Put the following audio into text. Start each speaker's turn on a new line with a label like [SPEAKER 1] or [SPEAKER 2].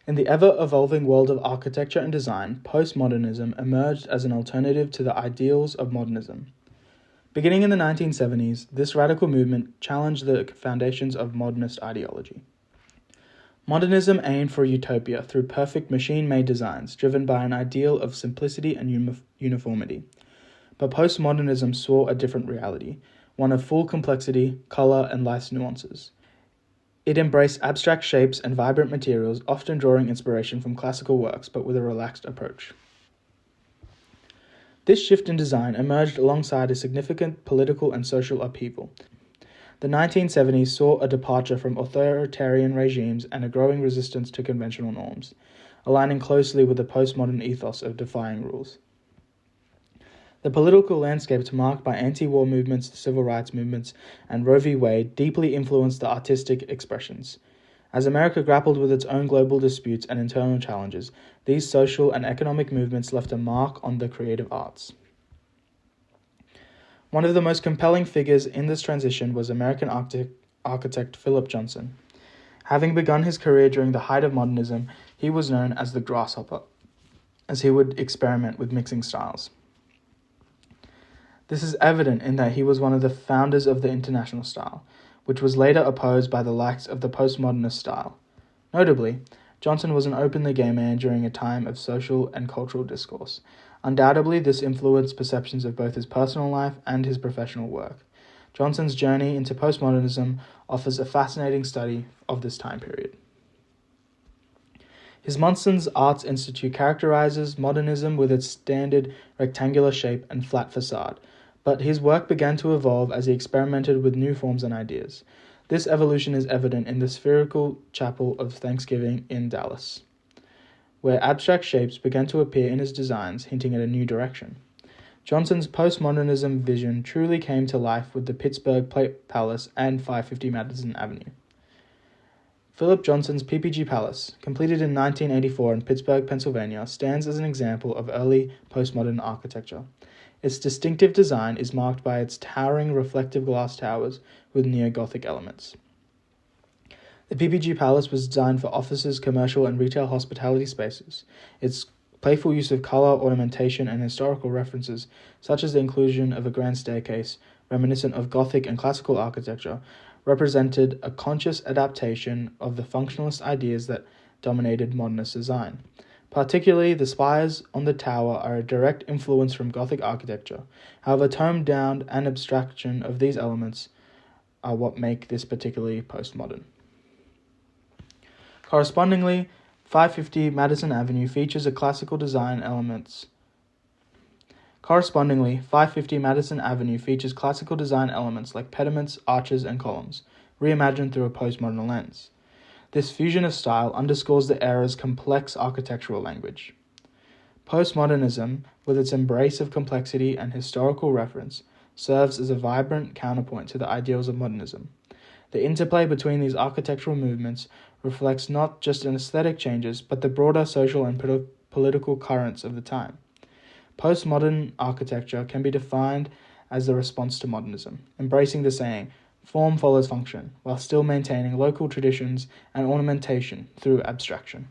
[SPEAKER 1] In the ever-evolving world of architecture and design, postmodernism emerged as an alternative to the ideals of modernism. Beginning in the 1970s, this radical movement challenged the foundations of modernist ideology. Modernism aimed for utopia through perfect machine-made designs, driven by an ideal of simplicity and uniformity. But postmodernism saw a different reality, one of full complexity, color, and life's nuances. It embraced abstract shapes and vibrant materials, often drawing inspiration from classical works, but with a relaxed approach. This shift in design emerged alongside a significant political and social upheaval. The 1970s saw a departure from authoritarian regimes and a growing resistance to conventional norms, aligning closely with the postmodern ethos of defying rules. The political landscapes marked by anti-war movements, civil rights movements, and Roe v. Wade deeply influenced the artistic expressions. As America grappled with its own global disputes and internal challenges, these social and economic movements left a mark on the creative arts. One of the most compelling figures in this transition was American architect Philip Johnson. Having begun his career during the height of modernism, he was known as the grasshopper, as he would experiment with mixing styles. This is evident in that he was one of the founders of the International style, which was later opposed by the likes of the Postmodernist style. Notably, Johnson was an openly gay man during a time of social and cultural discourse. Undoubtedly, this influenced perceptions of both his personal life and his professional work. Johnson's journey into postmodernism offers a fascinating study of this time period. His Munson's Arts Institute characterizes modernism with its standard rectangular shape and flat facade, but his work began to evolve as he experimented with new forms and ideas. This evolution is evident in the spherical chapel of Thanksgiving in Dallas, where abstract shapes began to appear in his designs, hinting at a new direction. Johnson's postmodernism vision truly came to life with the Pittsburgh Plate Palace and 550 Madison Avenue. Philip Johnson's PPG Palace, completed in 1984 in Pittsburgh, Pennsylvania, stands as an example of early postmodern architecture. Its distinctive design is marked by its towering reflective glass towers with neo-Gothic elements. The PPG Palace was designed for offices, commercial and retail hospitality spaces. Its playful use of color, ornamentation, and historical references, such as the inclusion of a grand staircase, reminiscent of Gothic and classical architecture, represented a conscious adaptation of the functionalist ideas that dominated modernist design. Particularly, the spires on the tower are a direct influence from Gothic architecture. However, toned down and abstraction of these elements are what make this particularly postmodern. Correspondingly, 550 Madison Avenue features classical design elements like pediments, arches, and columns, reimagined through a postmodern lens. This fusion of style underscores the era's complex architectural language. Postmodernism, with its embrace of complexity and historical reference, serves as a vibrant counterpoint to the ideals of modernism. The interplay between these architectural movements reflects not just an aesthetic changes, but the broader social and political currents of the time. Postmodern architecture can be defined as the response to modernism, embracing the saying, "Form follows function," while still maintaining local traditions and ornamentation through abstraction.